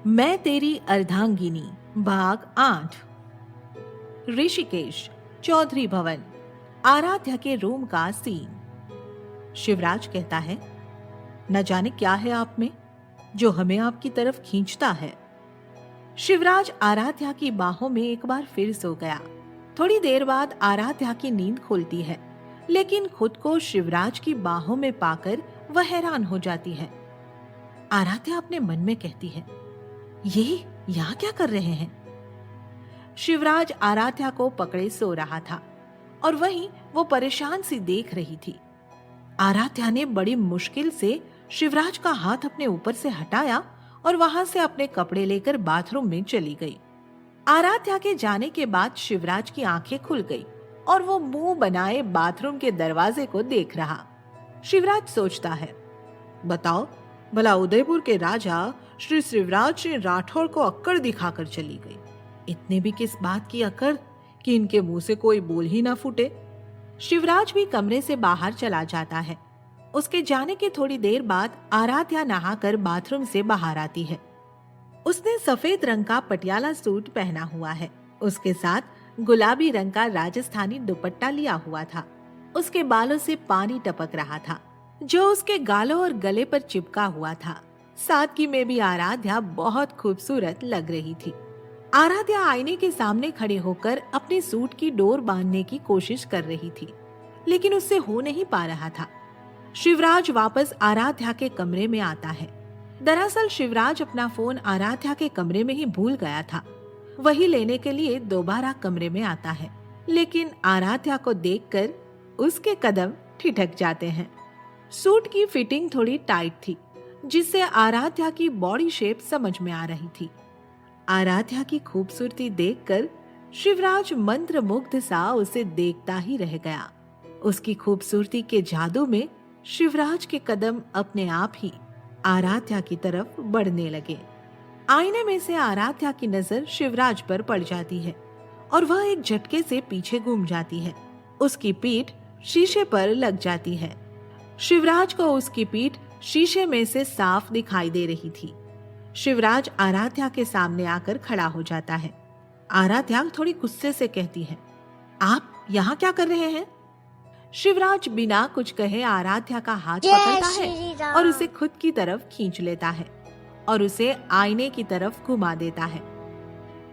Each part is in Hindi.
मैं तेरी अर्धांगिनी भाग 8। ऋषिकेश, चौधरी भवन, आराध्या के रूम का सीन। शिवराज कहता है, न जाने क्या है आप में जो हमें आपकी तरफ खींचता है। शिवराज आराध्या की बाहों में एक बार फिर सो गया। थोड़ी देर बाद आराध्या की नींद खुलती है, लेकिन खुद को शिवराज की बाहों में पाकर वह हैरान हो जाती है। आराध्या अपने मन में कहती है, ये यहाँ क्या कर रहे हैं? शिवराज आराध्या को पकड़े सो रहा था और वहीं वो परेशान सी देख रही थी। आराध्या ने बड़ी मुश्किल से शिवराज का हाथ अपने ऊपर से हटाया और वहां से अपने कपड़े लेकर बाथरूम में चली गई। आराध्या के जाने के बाद शिवराज की आंखें खुल गई और वो मुंह बनाए बाथरूम के दरवाजे को देख रहा। शिवराज सोचता है, बताओ भला उदयपुर के राजा श्री शिवराज ने राठौर को अक्कड़ दिखाकर चली गई। इतने भी किस बात की अक्कड़ कि इनके मुंह से कोई बोल ही ना फूटे। शिवराज भी कमरे से बाहर चला जाता है। उसके जाने के थोड़ी देर बाद आराध्या नहाकर बाथरूम से बाहर आती है। उसने सफेद रंग का पटियाला सूट पहना हुआ है। उसके साथ गुलाबी रंग का राजस्थानी दुपट्टा लिया हुआ था। उसके बालों से पानी टपक रहा था जो उसके गालों और गले पर चिपका हुआ था। सादगी में भी आराध्या बहुत खूबसूरत लग रही थी। आराध्या आईने के सामने खड़े होकर अपने सूट की डोर बांधने की कोशिश कर रही थी, लेकिन उससे हो नहीं पा रहा था। शिवराज वापस आराध्या के कमरे में आता है। दरअसल शिवराज अपना फोन आराध्या के कमरे में ही भूल गया था। वही लेने के लिए दोबारा कमरे में आता है, लेकिन आराध्या को देखकर उसके कदम ठिठक जाते हैं। सूट की फिटिंग थोड़ी टाइट थी, जिससे आराध्या की बॉडी शेप समझ में आ रही थी। आराध्या की खूबसूरती देखकर शिवराज मंत्रमुग्ध सा उसे देखता ही रह गया। उसकी खूबसूरती के जादू में शिवराज के कदम अपने आप ही आराध्या की तरफ बढ़ने लगे। आईने में से आराध्या की नजर शिवराज पर पड़ जाती है और वह एक झटके से पीछे घूम जाती है। उसकी पीठ शीशे पर लग जाती है। शिवराज को उसकी पीठ शीशे में से साफ दिखाई दे रही थी। शिवराज आराध्या के सामने आकर खड़ा हो जाता है। आराध्या थोड़ी गुस्से से कहती है, आप यहाँ क्या कर रहे हैं? शिवराज बिना कुछ कहे आराध्या का हाथ पकड़ता है और उसे खुद की तरफ खींच लेता है और उसे आईने की तरफ घुमा देता है।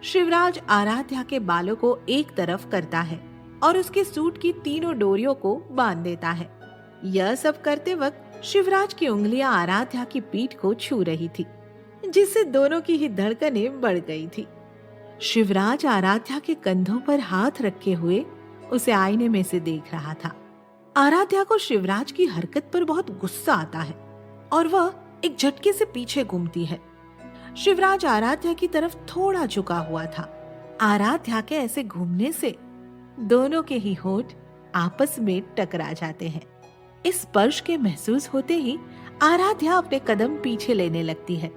शिवराज आराध्या के बालों को एक तरफ करता है और उसके सूट की तीनों डोरियों को बांध देता है। यह सब करते वक्त शिवराज की उंगलियां आराध्या की पीठ को छू रही थी, जिससे दोनों की ही धड़कनें बढ़ गई थी। शिवराज आराध्या के कंधों पर हाथ रखे हुए उसे आईने में से देख रहा था। आराध्या को शिवराज की हरकत पर बहुत गुस्सा आता है और वह एक झटके से पीछे घूमती है। शिवराज आराध्या की तरफ थोड़ा झुका हुआ था। आराध्या के ऐसे घूमने से दोनों के ही होंठ आपस में टकरा जाते हैं। इस स्पर्श के महसूस होते ही आराध्या अपने कदम पीछे लेने लगती है,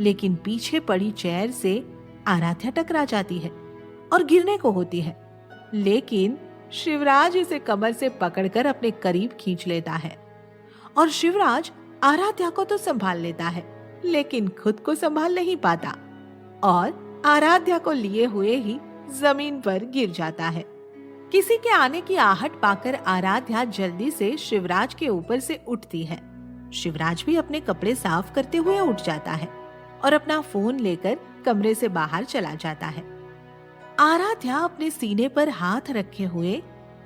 लेकिन पीछे पड़ी चेयर से आराध्या टकरा जाती है और गिरने को होती है, लेकिन शिवराज उसे कमर से पकड़कर अपने करीब खींच लेता है और शिवराज आराध्या को तो संभाल लेता है, लेकिन खुद को संभाल नहीं पाता और आराध्या को लिए हुए ही जमीन पर गिर जाता है। किसी के आने की आहट पाकर आराध्या जल्दी से शिवराज के ऊपर से उठती है। शिवराज भी अपने कपड़े साफ करते हुए उठ जाता है और अपना फोन लेकर कमरे से बाहर चला जाता है। आराध्या अपने सीने पर हाथ रखे हुए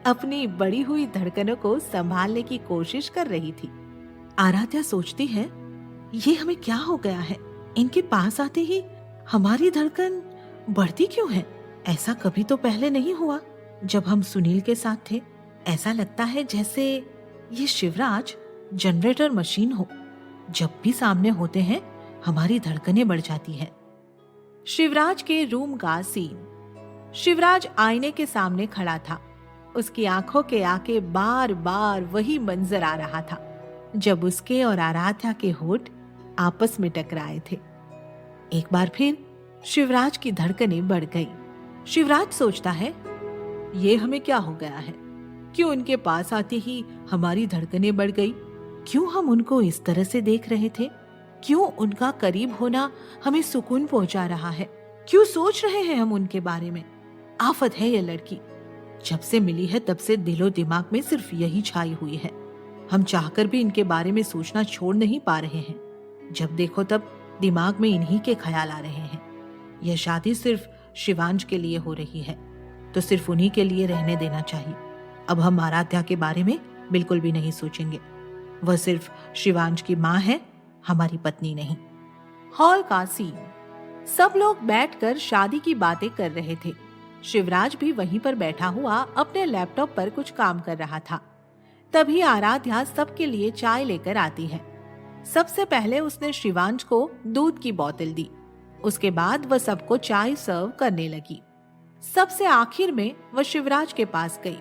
अपनी बढ़ी हुई धड़कनों को संभालने की कोशिश कर रही थी। आराध्या सोचती है, ये हमें क्या हो गया है? इनके पास आते ही हमारी धड़कन बढ़ती क्यों है? ऐसा कभी तो पहले नहीं हुआ। जब हम सुनील के साथ थे, ऐसा लगता है जैसे ये शिवराज जनरेटर मशीन हो। जब भी सामने होते हैं हमारी धड़कनें बढ़ जाती हैं। शिवराज के रूम का सीन। शिवराज आईने के सामने खड़ा था। उसकी आंखों के आगे बार बार वही मंजर आ रहा था जब उसके और आराध्या के होंठ आपस में टकराए थे। एक बार फिर शिवराज की धड़कनें बढ़ गई। शिवराज सोचता है, ये हमें क्या हो गया है? क्यों उनके पास आते ही हमारी धड़कनें बढ़ गई? क्यों हम उनको इस तरह से देख रहे थे? क्यों उनका करीब होना हमें सुकून पहुंचा रहा है? क्यों सोच रहे हैं हम उनके बारे में? आफत है ये लड़की। जब से मिली है तब से दिलो दिमाग में सिर्फ यही छाई हुई है। हम चाहकर भी इनके बारे में सोचना छोड़ नहीं पा रहे हैं। जब देखो तब दिमाग में इन्हीं के ख्याल आ रहे हैं। यह शादी सिर्फ शिवांश के लिए हो रही है तो सिर्फ उन्हीं के लिए रहने देना चाहिए। अब हम आराध्या के बारे में बिल्कुल भी नहीं सोचेंगे। वह सिर्फ शिवांश की माँ है, हमारी पत्नी नहीं। हॉल का सीन। सब लोग बैठकर शादी की बातें कर रहे थे। शिवराज भी वहीं पर बैठा हुआ अपने लैपटॉप पर कुछ काम कर रहा था। तभी आराध्या सबके लिए चाय लेकर आती है। सबसे पहले उसने शिवांश को दूध की बोतल दी। उसके बाद वह सबको चाय सर्व करने लगी। सबसे आखिर में वह शिवराज के पास गई।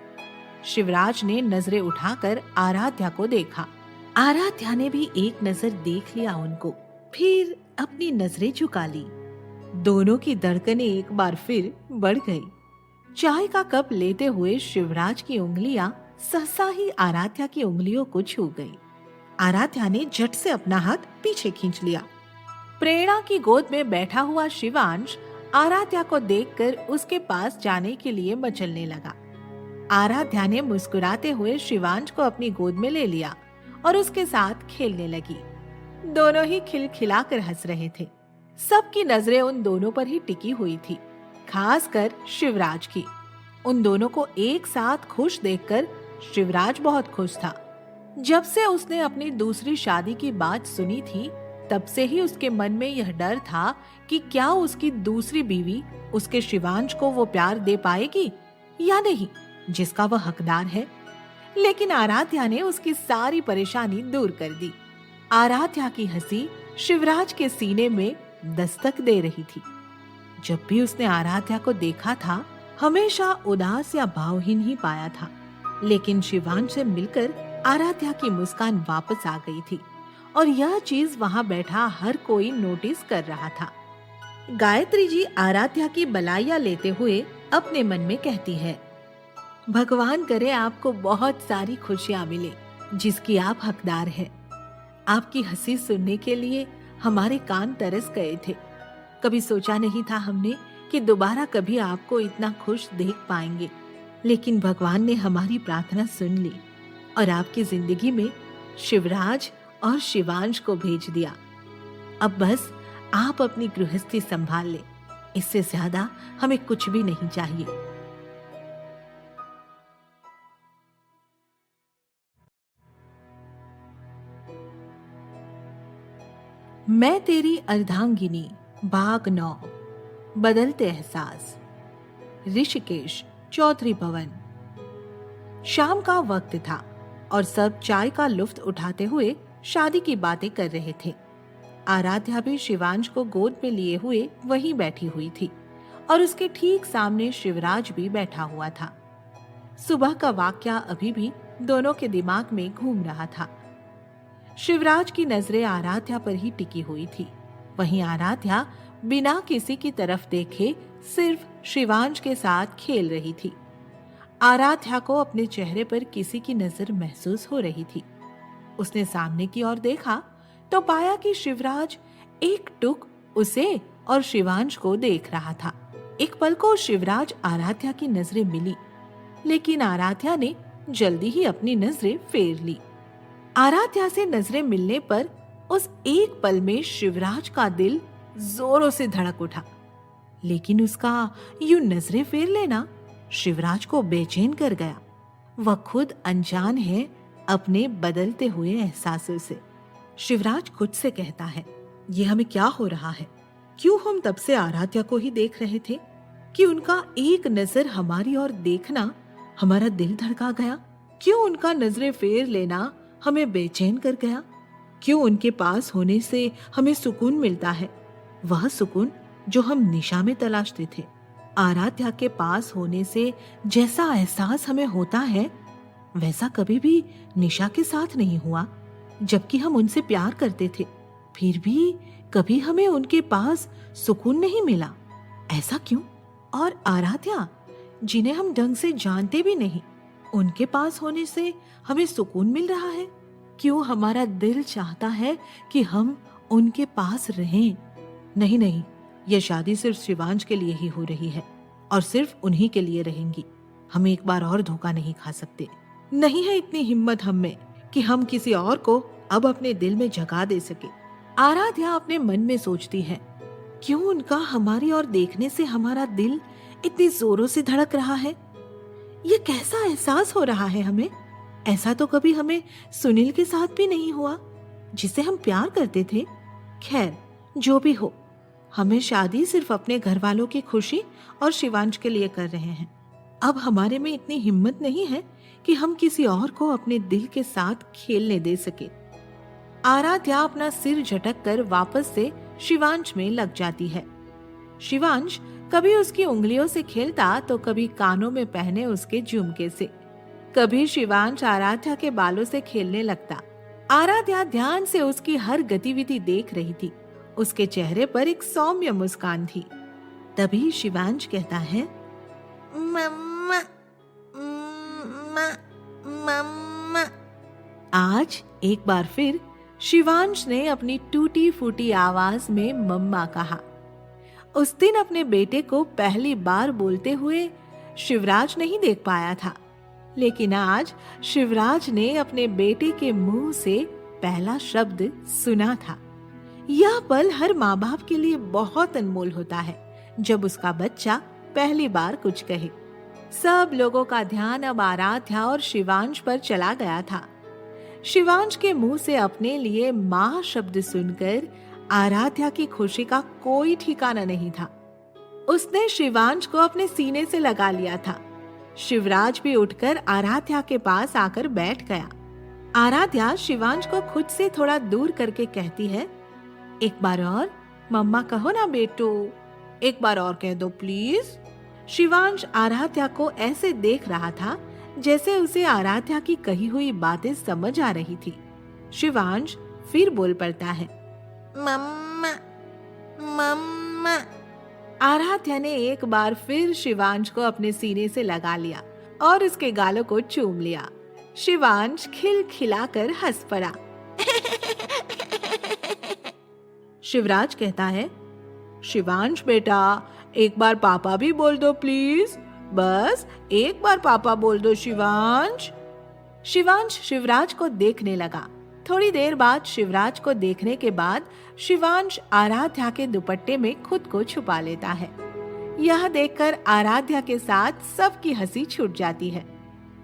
शिवराज ने नजरें उठाकर आराध्या को देखा। आराध्या ने भी एक नजर देख लिया उनको, फिर अपनी नजरें झुका ली। दोनों की धड़कनें एक बार फिर बढ़ गई। चाय का कप लेते हुए शिवराज की उंगलियां सहसा ही आराध्या की उंगलियों को छू गई। आराध्या ने झट से अपना हाथ पीछे खींच लिया। प्रेरणा की गोद में बैठा हुआ शिवांश आराध्या को देखकर उसके पास जाने के लिए मचलने लगा। आराध्या ने मुस्कुराते हुए शिवांश को अपनी गोद में ले लिया और उसके साथ खेलने लगी। दोनों ही खिलखिलाकर हंस रहे थे। सबकी नजरें उन दोनों पर ही टिकी हुई थी, खासकर शिवराज की। उन दोनों को एक साथ खुश देखकर शिवराज बहुत खुश था। जब से उसने अपनी दूसरी शादी की बात सुनी थी, तब से ही उसके मन में यह डर था कि क्या उसकी दूसरी बीवी उसके शिवांश को वो प्यार दे पाएगी या नहीं जिसका वह हकदार है। लेकिन आराध्या ने उसकी सारी परेशानी दूर कर दी। आराध्या की हंसी शिवराज के सीने में दस्तक दे रही थी। जब भी उसने आराध्या को देखा था, हमेशा उदास या भावहीन ही पाया था। लेकिन शिवांश से मिलकर आराध्या की मुस्कान वापस आ गई थी और यह चीज वहां बैठा हर कोई नोटिस कर रहा था। गायत्री जी आराध्या की बलाइयां लेते हुए अपने मन में कहती है, भगवान करे आपको बहुत सारी खुशियां मिले जिसकी आप हकदार हैं। आपकी हंसी सुनने के लिए हमारे कान तरस गए थे। कभी सोचा नहीं था हमने कि दोबारा कभी आपको इतना खुश देख पाएंगे, लेकिन भगवान ने हमारी प्रार्थना सुन ली और आपकी जिंदगी में शिवराज और शिवांश को भेज दिया। अब बस आप अपनी गृहस्थी संभाल ले, इससे ज्यादा हमें कुछ भी नहीं चाहिए। मैं तेरी अर्धांगिनी, भाग 9। बदलते एहसास। ऋषिकेश, चौधरी भवन। शाम का वक्त था और सब चाय का लुफ्त उठाते हुए शादी की बातें कर रहे थे। आराध्या भी शिवांश को गोद में लिए हुए वहीं बैठी हुई थी और उसके ठीक सामने शिवराज भी बैठा हुआ था। सुबह का वाकया अभी भी दोनों के दिमाग में घूम रहा था। शिवराज की नजरें आराध्या पर ही टिकी हुई थी। वहीं आराध्या बिना किसी की तरफ देखे सिर्फ शिवांश के साथ खेल रही थी। आराध्या को अपने चेहरे पर किसी की नजर महसूस हो रही थी। उसने सामने की ओर देखा तो पाया कि शिवराज एक टुक उसे और शिवांश को देख रहा था। एक पल को शिवराज आराध्या की नजरें मिली, लेकिन आराध्या ने जल्दी ही अपनी नजरें फेर ली। आराध्या से नजरें मिलने पर उस एक पल में शिवराज का दिल जोरों से धड़क उठा, लेकिन उसका यूं नजरें फेर लेना शिवराज को बेचैन कर गया। वह खुद अनजान है अपने बदलते हुए एहसासों से। शिवराज खुद से कहता है, ये हमें क्या हो रहा है? क्यों हम तब से आराध्या को ही देख रहे थे कि उनका एक नजर हमारी ओर देखना हमारा दिल धड़का गया? क्यों उनका नजरें फेर लेना हमें बेचैन कर गया? क्यों उनके पास होने से हमें सुकून मिलता है, वह सुकून जो हम निशा में तलाशते थे? आराध्या के पास होने से जैसा एहसास हमें होता है, वैसा कभी भी निशा के साथ नहीं हुआ, जबकि हम उनसे प्यार करते थे। फिर भी कभी हमें उनके पास सुकून नहीं मिला। ऐसा क्यों? और आराध्या, जिन्हें हम ढंग से जानते भी नहीं, उनके पास होने से हमें सुकून मिल रहा है। क्यों हमारा दिल चाहता है कि हम उनके पास रहें। नहीं नहीं, यह शादी सिर्फ शिवांश के लिए ही हो रही है और सिर्फ उन्हीं के लिए रहेंगी। हम एक बार और धोखा नहीं खा सकते। नहीं है इतनी हिम्मत हम में कि हम किसी और को अब अपने दिल में जगा दे सके। आराध्या अपने मन में सोचती है, क्यों उनका हमारी ओर देखने से हमारा दिल इतनी जोरों से धड़क रहा है? ये कैसा एहसास हो रहा है हमें? ऐसा तो कभी हमें सुनील के साथ भी नहीं हुआ, जिसे हम प्यार करते थे। खैर, जो भी हो, हमें शादी सिर्फ अपने घर वालों की खुशी और शिवांश के लिए कर रहे हैं। अब हमारे में इतनी हिम्मत नहीं है कि हम किसी और को अपने दिल के साथ खेलने दे सके। आराध्या अपना सिर झटक कर वापस से शिवांश में लग जाती है। शिवांश कभी उसकी उंगलियों से खेलता तो कभी कानों में पहने उसके झुमके से। कभी शिवांश आराध्या के बालों से खेलने लगता। आराध्या ध्यान से उसकी हर गतिविधि देख रही थी। उसके चेहरे पर एक सौम्य मुस्कान थी। तभी शिवांश कहता है, मम्मा, मम्मा, मम्मा। आज एक बार फिर शिवांश ने अपनी टूटी फूटी आवाज में मम्मा कहा। उस दिन अपने बेटे को पहली बार बोलते हुए शिवराज नहीं देख पाया था, लेकिन आज शिवराज ने अपने बेटे के मुंह से पहला शब्द सुना था। यह पल हर माँ बाप के लिए बहुत अनमोल होता है, जब उसका बच्चा पहली बार कुछ कहे। सब लोगों का ध्यान अब आराध्या और शिवांश पर चला गया था। शिवांश के मुंह से अपने लिए माँ शब्द सुनकर आराध्या की खुशी का कोई ठिकाना नहीं था। उसने शिवांश को अपने सीने से लगा लिया था। शिवराज भी उठकर आराध्या के पास आकर बैठ गया। आराध्या शिवांश को खुद से थोड़ा दूर करके कहती है, एक बार और मम्मा कहो ना बेटू, एक बार और कह दो प्लीज। शिवांश आराध्या को ऐसे देख रहा था जैसे उसे आराध्या की कही हुई बातें समझ आ रही थी। शिवांश फिर बोल पड़ता है, मम्मा, मम्मा। आराध्या ने एक बार फिर शिवांश को अपने सीने से लगा लिया और उसके गालों को चूम लिया। शिवांश खिलखिलाकर हंस पड़ा। शिवराज कहता है, शिवांश बेटा, एक बार पापा भी बोल दो प्लीज, बस एक बार पापा बोल दो शिवांश। शिवांश शिवराज को देखने लगा। थोड़ी देर बाद शिवराज को देखने के बाद शिवांश आराध्या के दुपट्टे में खुद को छुपा लेता है। यह देखकर आराध्या के साथ सबकी हंसी छूट जाती है।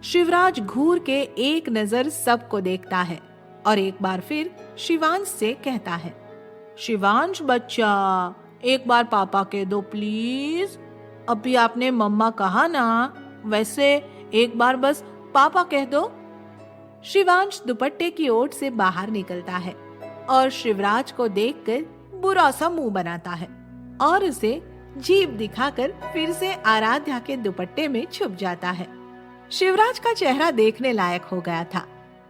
शिवराज घूर के एक नजर सबको देखता है और एक बार फिर शिवांश से कहता है, शिवांश बच्चा, एक बार पापा कह दो प्लीज। अभी आपने मम्मा कहा ना, वैसे एक बार बस पापा कह दो। शिवांश दुपट्टे की ओट से बाहर निकलता है और शिवराज को देखकर बुरा सा मुंह बनाता है और उसे जीभ दिखाकर फिर से आराध्या के दुपट्टे में छुप जाता है। शिवराज का चेहरा देखने लायक हो गया था।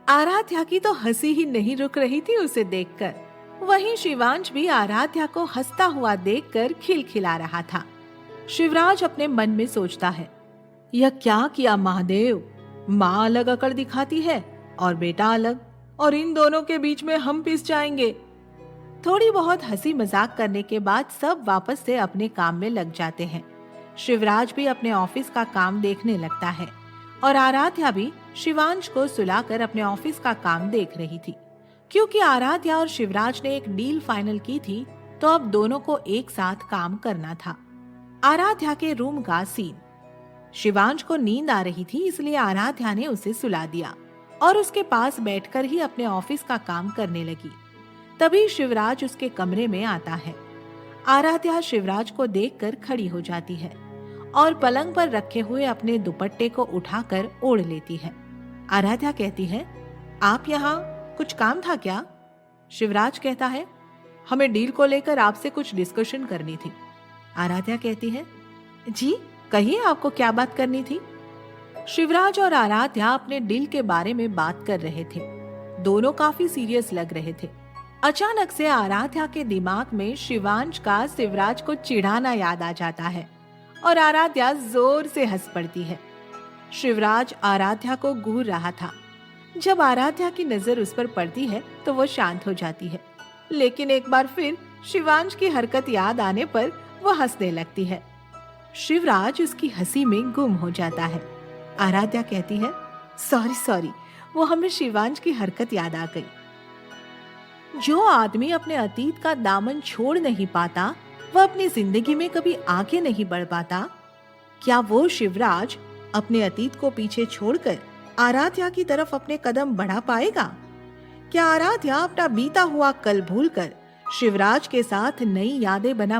आराध्या की तो हंसी ही नहीं रुक रही थी उसे देखकर। वहीं शिवांश भी आराध्या को हंसता हुआ देखकर खिलखिला रहा था। शिवराज अपने मन में सोचता है, यह क्या किया महादेव, माँ अलग अकड़ दिखाती है और बेटा अलग, और इन दोनों के बीच में हम पिस जाएंगे। थोड़ी बहुत हंसी मजाक करने के बाद सब वापस से अपने काम में लग जाते हैं। शिवराज भी अपने ऑफिस का काम देखने लगता है और आराध्या भी शिवांश को सुलाकर अपने ऑफिस का काम देख रही थी। क्योंकि आराध्या और शिवराज ने एक डील फाइनल की थी, तो अब दोनों को एक साथ काम करना था। आराध्या के रूम का सीन। शिवांश को नींद आ रही थी, इसलिए आराध्या ने उसे सुला दिया और उसके पास बैठकर ही अपने ऑफिस का काम करने लगी। तभी शिवराज उसके कमरे में आता है। आराध्या शिवराज को देखकर खड़ी हो जाती है और पलंग पर रखे हुए अपने दुपट्टे को उठाकर ओढ़ लेती है। आराध्या कहती है, आप यहाँ कुछ काम था क्या? शिवराज कहता है, हमें डील को लेकर आपसे कुछ डिस्कशन करनी थी। आराध्या कहती है, जी कहिए, आपको क्या बात करनी थी? शिवराज और आराध्या अपने डील के बारे में बात कर रहे थे। दोनों काफी सीरियस लग रहे थे। अचानक से आराध्या के दिमाग में शिवांश का शिवराज को चिढ़ाना याद आ जाता है और आराध्या जोर से हंस पड़ती है। शिवराज आराध्या को घूर रहा था। जब आराध्या की नजर उस पर पड़ती है तो वो शांत हो जाती है। लेकिन एक बार फिर शिवांश की हरकत याद आने पर वो हंसने लगती है। शिवराज उसकी हंसी में गुम हो जाता है। आराध्या कहती है, सॉरी सॉरी, वो हमें शिवांश की हरकत याद आ गई। जो आदमी अपने अतीत का दामन छोड़ नहीं पाता, वह अपनी जिंदगी में कभी आगे नहीं बढ़ पाता। क्या वो शिवराज अपने अतीत को पीछे छोड़कर आराध्या की तरफ अपने कदम बढ़ा पाएगा? क्या आराध्या अपना बीता हुआ कल भूलकर शिवराज के साथ नई यादें बना